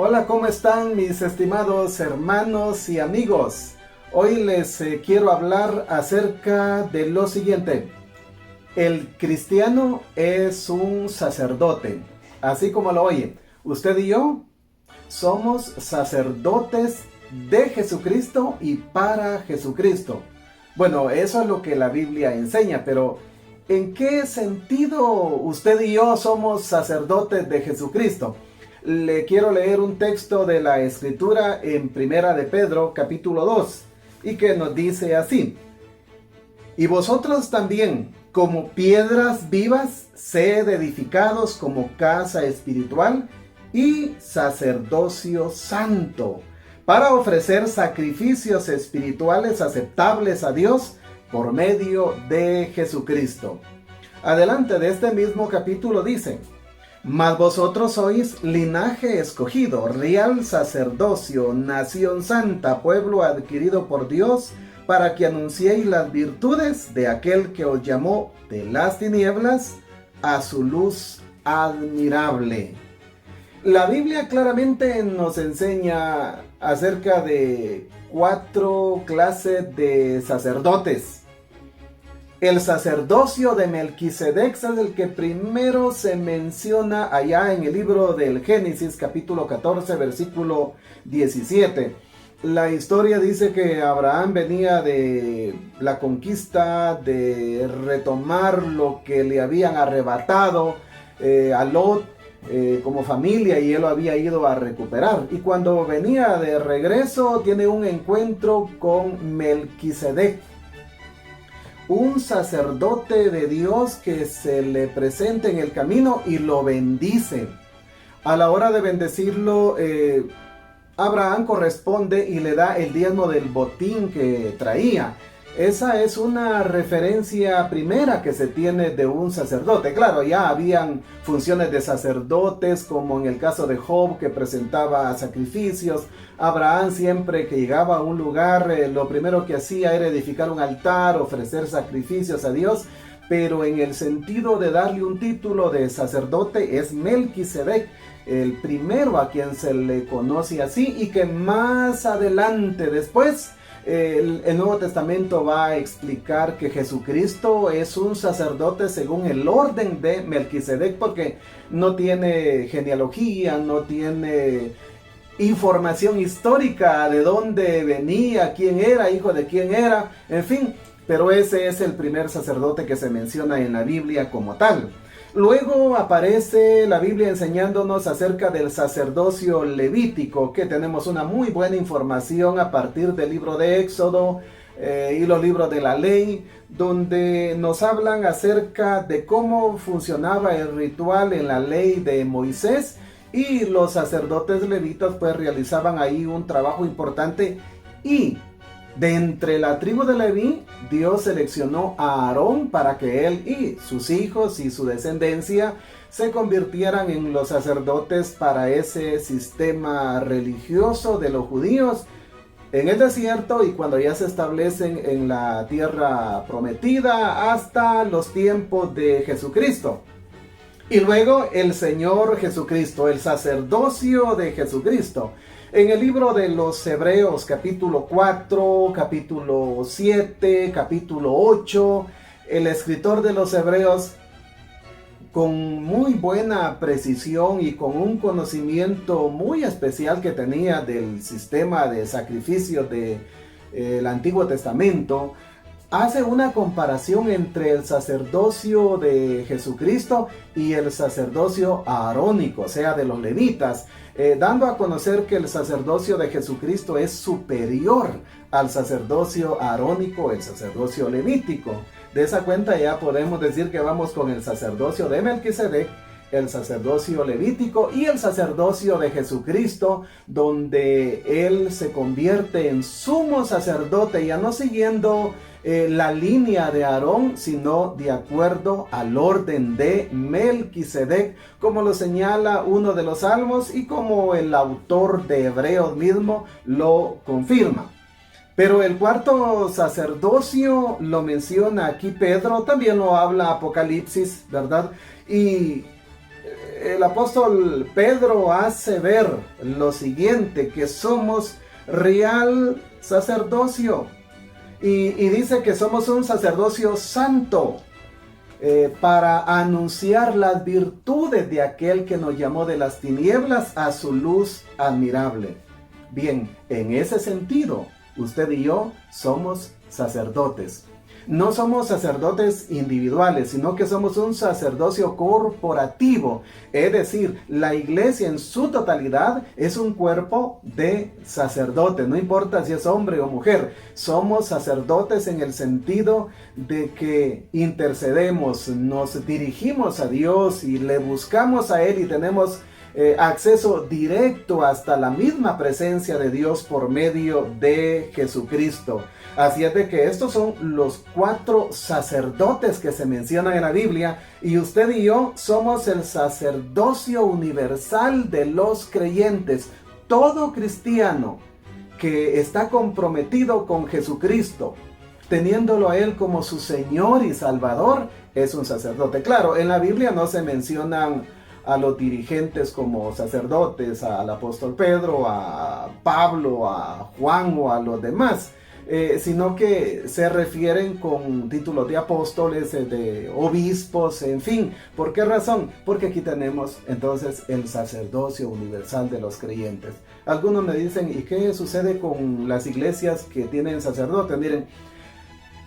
Hola, ¿cómo están mis estimados hermanos y amigos? Hoy les quiero hablar acerca de lo siguiente. El cristiano es un sacerdote, así como lo oye. Usted y yo somos sacerdotes de Jesucristo y para Jesucristo. Bueno, eso es lo que la Biblia enseña, pero ¿en qué sentido usted y yo somos sacerdotes de Jesucristo? Le quiero leer un texto de la Escritura en Primera de Pedro, capítulo 2, y que nos dice así: Y vosotros también, como piedras vivas, sed edificados como casa espiritual y sacerdocio santo, para ofrecer sacrificios espirituales aceptables a Dios por medio de Jesucristo. Adelante de este mismo capítulo dice: Mas vosotros sois linaje escogido, real sacerdocio, nación santa, pueblo adquirido por Dios, para que anunciéis las virtudes de aquel que os llamó de las tinieblas a su luz admirable. La Biblia claramente nos enseña acerca de 4 clases de sacerdotes. El sacerdocio de Melquisedec es el que primero se menciona allá en el libro del Génesis, capítulo 14, versículo 17. La historia dice que Abraham venía de la conquista, de retomar lo que le habían arrebatado a Lot como familia, y él lo había ido a recuperar. Y cuando venía de regreso, tiene un encuentro con Melquisedec, un sacerdote de Dios que se le presenta en el camino y lo bendice. A la hora de bendecirlo, Abraham corresponde y le da el diezmo del botín que traía. Esa es una referencia primera que se tiene de un sacerdote. Claro, ya habían funciones de sacerdotes, como en el caso de Job, que presentaba sacrificios. Abraham, siempre que llegaba a un lugar, lo primero que hacía era edificar un altar, ofrecer sacrificios a Dios. Pero en el sentido de darle un título de sacerdote es Melquisedec, el primero a quien se le conoce así, y que más adelante después el Nuevo Testamento va a explicar que Jesucristo es un sacerdote según el orden de Melquisedec, porque no tiene genealogía, no tiene información histórica de dónde venía, quién era, hijo de quién era, en fin, pero ese es el primer sacerdote que se menciona en la Biblia como tal. Luego aparece la Biblia enseñándonos acerca del sacerdocio levítico, que tenemos una muy buena información a partir del libro de Éxodo y los libros de la ley, donde nos hablan acerca de cómo funcionaba el ritual en la ley de Moisés, y los sacerdotes levitas pues realizaban ahí un trabajo importante. Y de entre la tribu de Leví, Dios seleccionó a Aarón para que él y sus hijos y su descendencia se convirtieran en los sacerdotes para ese sistema religioso de los judíos en el desierto, y cuando ya se establecen en la tierra prometida hasta los tiempos de Jesucristo. Y luego el Señor Jesucristo, el sacerdocio de Jesucristo. En el libro de los Hebreos, capítulo 4, capítulo 7, capítulo 8, el escritor de los Hebreos, con muy buena precisión y con un conocimiento muy especial que tenía del sistema de sacrificios del Antiguo Testamento, hace una comparación entre el sacerdocio de Jesucristo y el sacerdocio arónico, o sea, de los levitas, dando a conocer que el sacerdocio de Jesucristo es superior al sacerdocio arónico, el sacerdocio levítico. De esa cuenta ya podemos decir que vamos con el sacerdocio de Melquisedec, el sacerdocio levítico y el sacerdocio de Jesucristo, donde él se convierte en sumo sacerdote, ya no siguiendo la línea de Aarón, sino de acuerdo al orden de Melquisedec, como lo señala uno de los salmos y como el autor de Hebreos mismo lo confirma. Pero el cuarto sacerdocio lo menciona aquí Pedro, también lo habla Apocalipsis, ¿verdad? Y el apóstol Pedro hace ver lo siguiente, que somos real sacerdocio. Y dice que somos un sacerdocio santo para anunciar las virtudes de aquel que nos llamó de las tinieblas a su luz admirable. Bien, en ese sentido, usted y yo somos sacerdotes. No somos sacerdotes individuales, sino que somos un sacerdocio corporativo. Es decir, la iglesia en su totalidad es un cuerpo de sacerdotes. No importa si es hombre o mujer. Somos sacerdotes en el sentido de que intercedemos, nos dirigimos a Dios y le buscamos a Él y tenemos acceso directo hasta la misma presencia de Dios por medio de Jesucristo. Así es de que estos son los 4 sacerdotes que se mencionan en la Biblia, y usted y yo somos el sacerdocio universal de los creyentes. Todo cristiano que está comprometido con Jesucristo, teniéndolo a Él como su Señor y Salvador, es un sacerdote. Claro, en la Biblia no se mencionan a los dirigentes como sacerdotes, al apóstol Pedro, a Pablo, a Juan o a los demás, sino que se refieren con títulos de apóstoles, de obispos, en fin. ¿Por qué razón? Porque aquí tenemos entonces el sacerdocio universal de los creyentes. Algunos me dicen, ¿y qué sucede con las iglesias que tienen sacerdotes? Miren,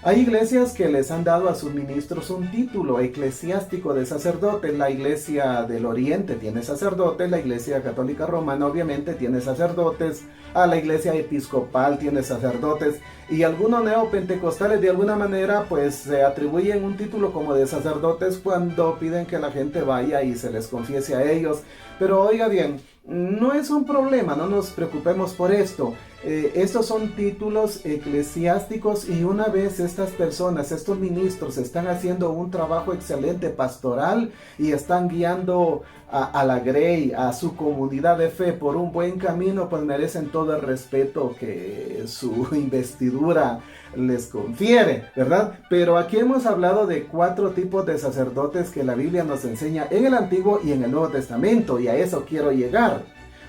hay iglesias que les han dado a sus ministros un título eclesiástico de sacerdote. La iglesia del Oriente tiene sacerdotes, la iglesia católica romana obviamente tiene sacerdotes, a la iglesia episcopal tiene sacerdotes, y algunos neopentecostales de alguna manera pues se atribuyen un título como de sacerdotes cuando piden que la gente vaya y se les confiese a ellos. Pero oiga bien, no es un problema, no nos preocupemos por esto. Estos son títulos eclesiásticos, y una vez estas personas, estos ministros, están haciendo un trabajo excelente pastoral y están guiando a la grey, a su comunidad de fe por un buen camino, pues merecen todo el respeto que su investidura les confiere, ¿verdad? Pero aquí hemos hablado de 4 tipos de sacerdotes que la Biblia nos enseña en el Antiguo y en el Nuevo Testamento, y a eso quiero llegar.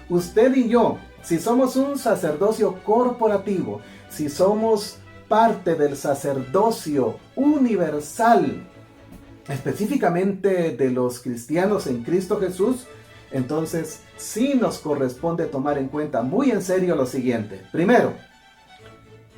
Usted y yo, si somos un sacerdocio corporativo, si somos parte del sacerdocio universal, específicamente de los cristianos en Cristo Jesús, entonces sí nos corresponde tomar en cuenta muy en serio lo siguiente. Primero,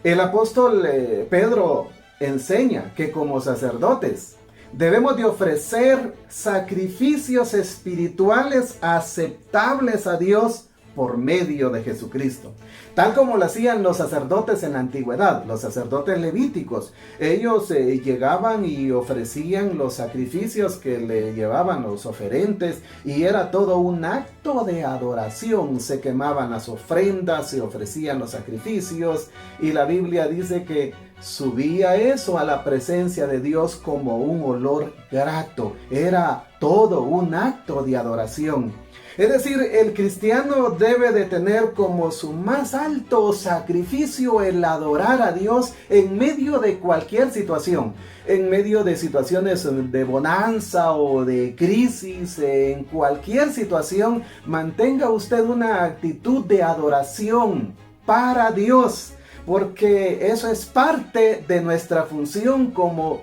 el apóstol Pedro enseña que como sacerdotes debemos de ofrecer sacrificios espirituales aceptables a Dios por medio de Jesucristo, tal como lo hacían los sacerdotes en la antigüedad, los sacerdotes levíticos. Ellos llegaban y ofrecían los sacrificios que le llevaban los oferentes, y era todo un acto de adoración. Se quemaban las ofrendas, se ofrecían los sacrificios, y la Biblia dice que subía eso a la presencia de Dios como un olor grato. Era todo un acto de adoración. Es decir, el cristiano debe de tener como su más alto sacrificio el adorar a Dios en medio de cualquier situación, en medio de situaciones de bonanza o de crisis, en cualquier situación. Mantenga usted una actitud de adoración para Dios, porque eso es parte de nuestra función como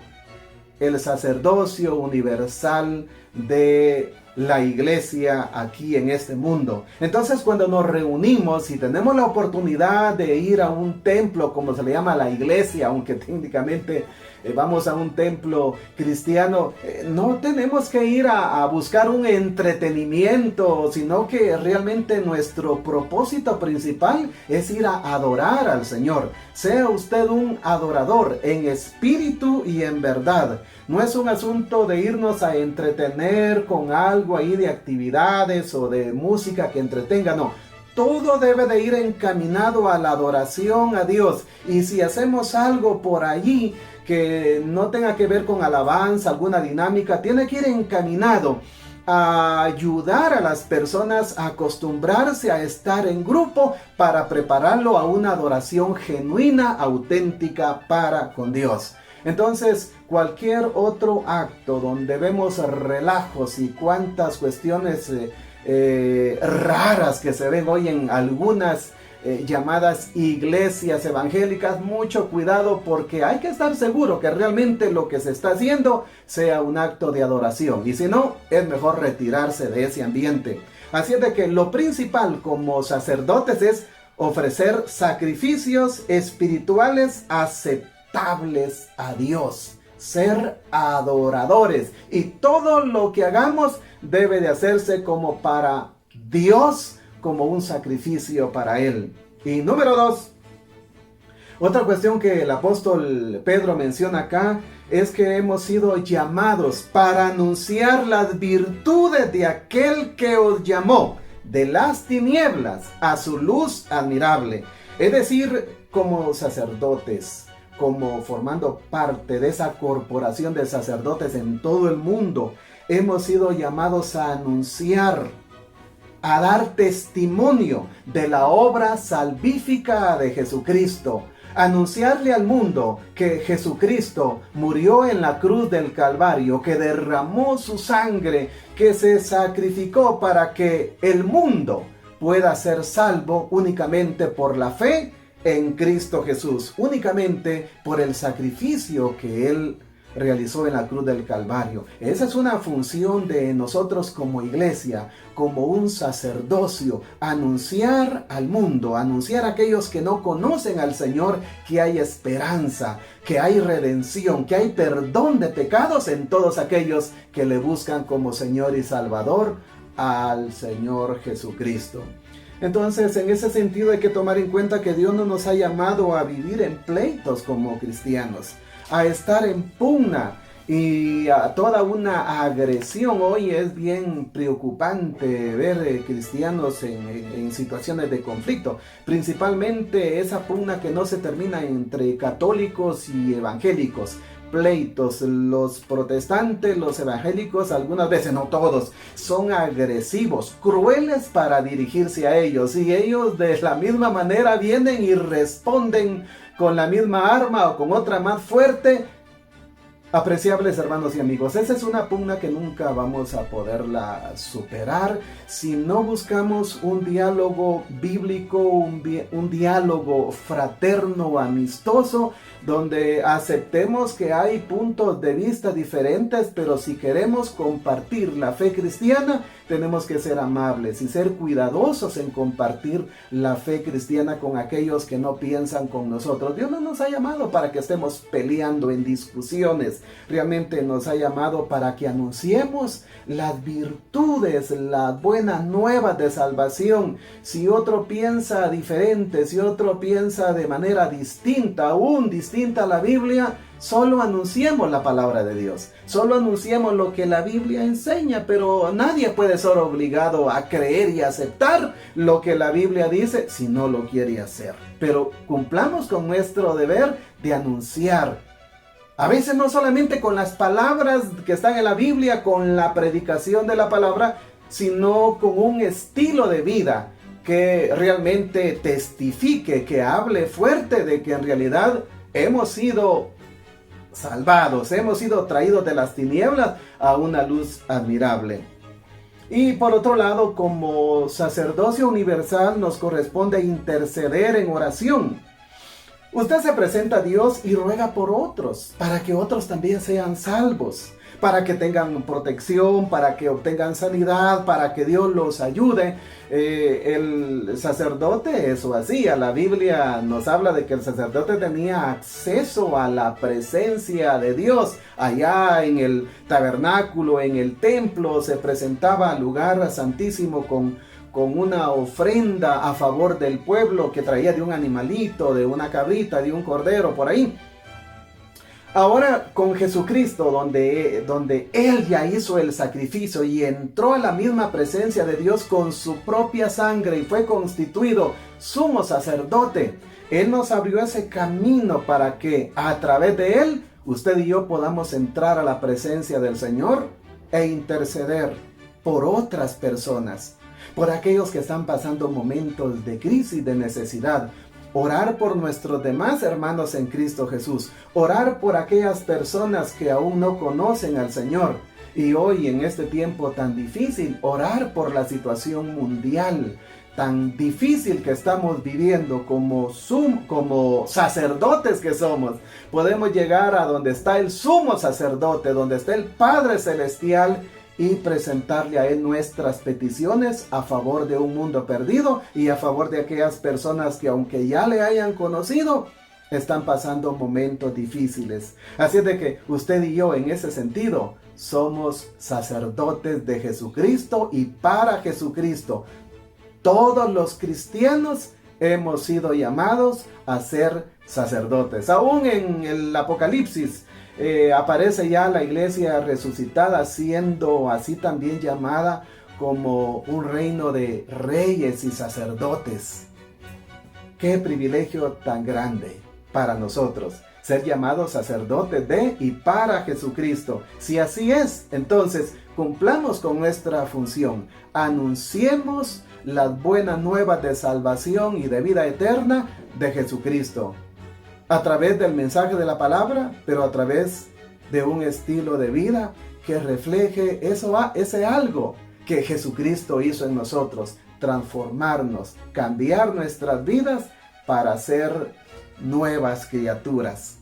el sacerdocio universal de la iglesia aquí en este mundo. Entonces, cuando nos reunimos y tenemos la oportunidad de ir a un templo, como se le llama la iglesia, aunque técnicamente vamos a un templo cristiano, no tenemos que ir a buscar un entretenimiento, sino que realmente nuestro propósito principal es ir a adorar al Señor. Sea usted un adorador en espíritu y en verdad. No es un asunto de irnos a entretener con algo ahí de actividades o de música que entretenga, no. Todo debe de ir encaminado a la adoración a Dios. Y si hacemos algo por allí que no tenga que ver con alabanza, alguna dinámica, tiene que ir encaminado a ayudar a las personas a acostumbrarse a estar en grupo para prepararlo a una adoración genuina, auténtica para con Dios. Entonces, cualquier otro acto donde vemos relajos y cuantas cuestiones raras que se ven hoy en algunas llamadas iglesias evangélicas, mucho cuidado, porque hay que estar seguro que realmente lo que se está haciendo sea un acto de adoración, y si no, es mejor retirarse de ese ambiente. Así es de que lo principal como sacerdotes es ofrecer sacrificios espirituales aceptables a Dios, ser adoradores, y todo lo que hagamos debe de hacerse como para Dios, como un sacrificio para Él. Y número 2, otra cuestión que el apóstol Pedro menciona acá es que hemos sido llamados para anunciar las virtudes de aquel que os llamó de las tinieblas a su luz admirable. Es decir, como sacerdotes, como formando parte de esa corporación de sacerdotes en todo el mundo, hemos sido llamados a anunciar, a dar testimonio de la obra salvífica de Jesucristo. Anunciarle al mundo que Jesucristo murió en la cruz del Calvario, que derramó su sangre, que se sacrificó para que el mundo pueda ser salvo únicamente por la fe en Cristo Jesús, únicamente por el sacrificio que Él realizó en la cruz del Calvario. Esa es una función de nosotros como iglesia, como un sacerdocio, anunciar al mundo, anunciar a aquellos que no conocen al Señor que hay esperanza, que hay redención, que hay perdón de pecados en todos aquellos que le buscan como Señor y Salvador al Señor Jesucristo. Entonces, en ese sentido hay que tomar en cuenta que Dios no nos ha llamado a vivir en pleitos como cristianos, a estar en pugna y a toda una agresión. Hoy es bien preocupante ver cristianos en situaciones de conflicto, principalmente esa pugna que no se termina entre católicos y evangélicos. Pleitos, los protestantes, los evangélicos, algunas veces, no todos, son agresivos, crueles para dirigirse a ellos, y ellos de la misma manera vienen y responden con la misma arma o con otra más fuerte. Apreciables hermanos y amigos, esa es una pugna que nunca vamos a poderla superar si no buscamos un diálogo bíblico, un diálogo fraterno, amistoso, donde aceptemos que hay puntos de vista diferentes, pero si queremos compartir la fe cristiana, tenemos que ser amables y ser cuidadosos en compartir la fe cristiana con aquellos que no piensan con nosotros. Dios no nos ha llamado para que estemos peleando en discusiones. Realmente nos ha llamado para que anunciemos las virtudes, las buenas nuevas de salvación. Si otro piensa diferente, si otro piensa de manera distinta, aún distinta a la Biblia, solo anunciemos la palabra de Dios, solo anunciemos lo que la Biblia enseña, pero nadie puede ser obligado a creer y aceptar lo que la Biblia dice si no lo quiere hacer. Pero cumplamos con nuestro deber de anunciar, a veces no solamente con las palabras que están en la Biblia, con la predicación de la palabra, sino con un estilo de vida que realmente testifique, que hable fuerte de que en realidad hemos sido salvados, hemos sido traídos de las tinieblas a una luz admirable. Y por otro lado, como sacerdocio universal nos corresponde interceder en oración. Usted se presenta a Dios y ruega por otros, para que otros también sean salvos, para que tengan protección, para que obtengan sanidad, para que Dios los ayude. El sacerdote eso hacía. La Biblia nos habla de que el sacerdote tenía acceso a la presencia de Dios. Allá en el tabernáculo, en el templo, se presentaba al lugar santísimo con una ofrenda a favor del pueblo que traía de un animalito, de una cabrita, de un cordero, por ahí. Ahora con Jesucristo, donde Él ya hizo el sacrificio y entró a la misma presencia de Dios con su propia sangre y fue constituido sumo sacerdote, Él nos abrió ese camino para que a través de Él, usted y yo podamos entrar a la presencia del Señor e interceder por otras personas, por aquellos que están pasando momentos de crisis, de necesidad, orar por nuestros demás hermanos en Cristo Jesús, orar por aquellas personas que aún no conocen al Señor. Y hoy en este tiempo tan difícil, orar por la situación mundial tan difícil que estamos viviendo como sacerdotes que somos. Podemos llegar a donde está el sumo sacerdote, donde está el Padre Celestial, y presentarle a Él nuestras peticiones a favor de un mundo perdido y a favor de aquellas personas que, aunque ya le hayan conocido, están pasando momentos difíciles. Así es de que usted y yo, en ese sentido, somos sacerdotes de Jesucristo y para Jesucristo. Todos los cristianos hemos sido llamados a ser sacerdotes. Aún en el Apocalipsis aparece ya la iglesia resucitada, siendo así también llamada como un reino de reyes y sacerdotes. Qué privilegio tan grande para nosotros ser llamados sacerdotes de y para Jesucristo. Si así es, entonces cumplamos con nuestra función. Anunciemos las buenas nuevas de salvación y de vida eterna de Jesucristo, a través del mensaje de la palabra, pero a través de un estilo de vida que refleje ese algo que Jesucristo hizo en nosotros, transformarnos, cambiar nuestras vidas para ser nuevas criaturas.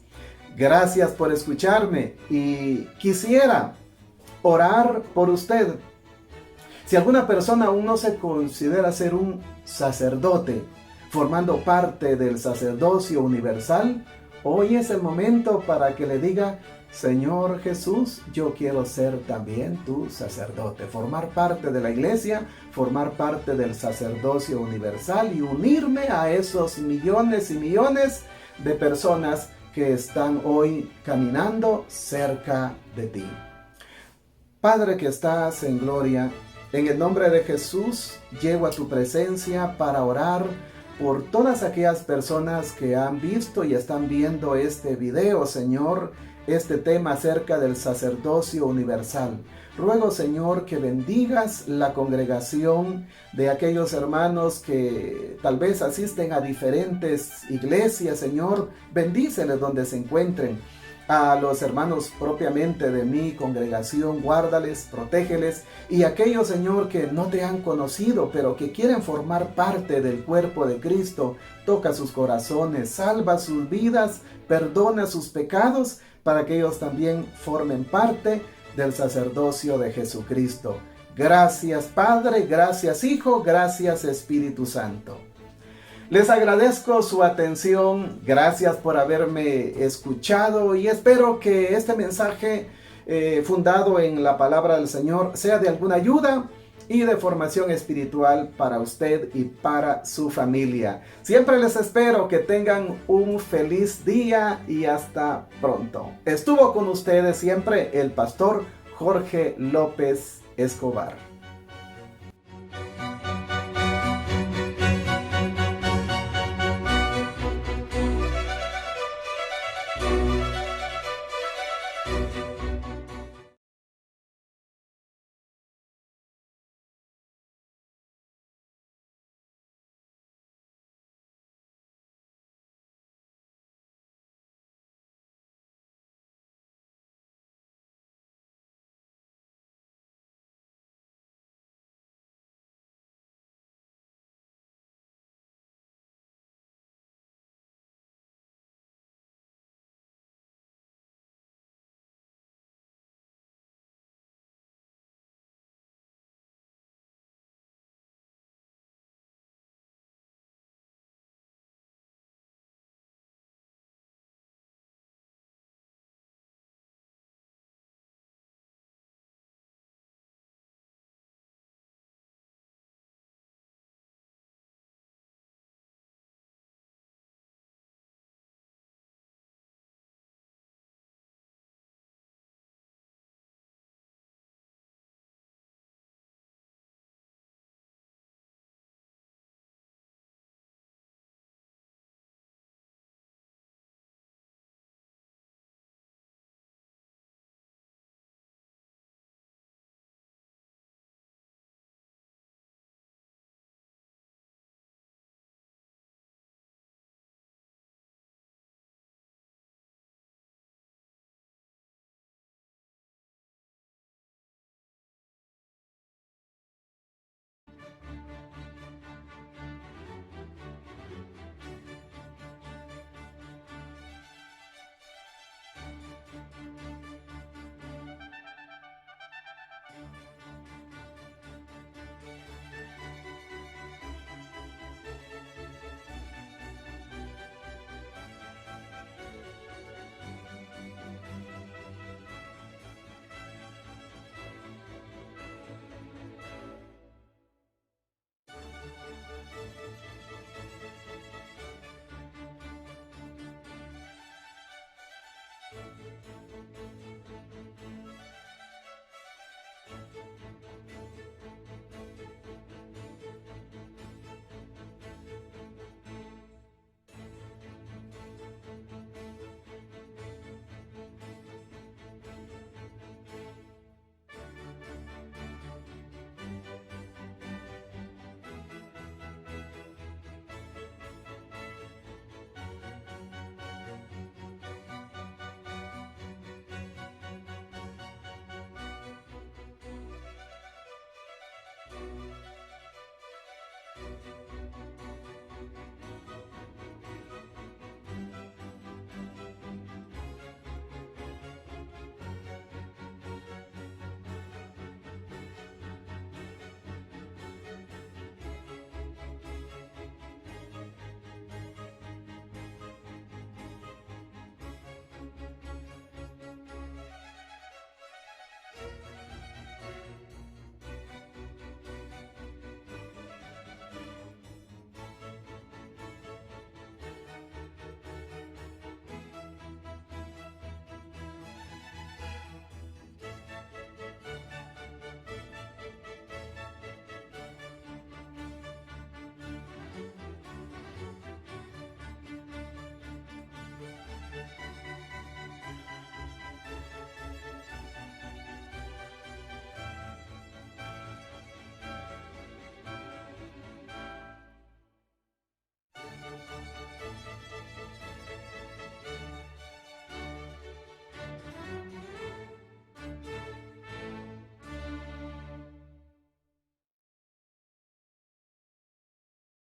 Gracias por escucharme y quisiera orar por usted. Si alguna persona aún no se considera ser un sacerdote, formando parte del sacerdocio universal, hoy es el momento para que le diga: Señor Jesús, yo quiero ser también tu sacerdote, formar parte de la iglesia, formar parte del sacerdocio universal y unirme a esos millones y millones de personas que están hoy caminando cerca de ti. Padre que estás en gloria, en el nombre de Jesús llego a tu presencia para orar por todas aquellas personas que han visto y están viendo este video, Señor, este tema acerca del sacerdocio universal. Ruego, Señor, que bendigas la congregación de aquellos hermanos que tal vez asisten a diferentes iglesias, Señor. Bendíceles donde se encuentren. A los hermanos propiamente de mi congregación, guárdales, protégeles. Y aquellos, Señor, que no te han conocido, pero que quieren formar parte del cuerpo de Cristo, toca sus corazones, salva sus vidas, perdona sus pecados, para que ellos también formen parte del sacerdocio de Jesucristo. Gracias, Padre, gracias, Hijo, gracias, Espíritu Santo. Les agradezco su atención, gracias por haberme escuchado y espero que este mensaje fundado en la palabra del Señor sea de alguna ayuda y de formación espiritual para usted y para su familia. Siempre les espero que tengan un feliz día y hasta pronto. Estuvo con ustedes siempre el pastor Jorge López Escobar.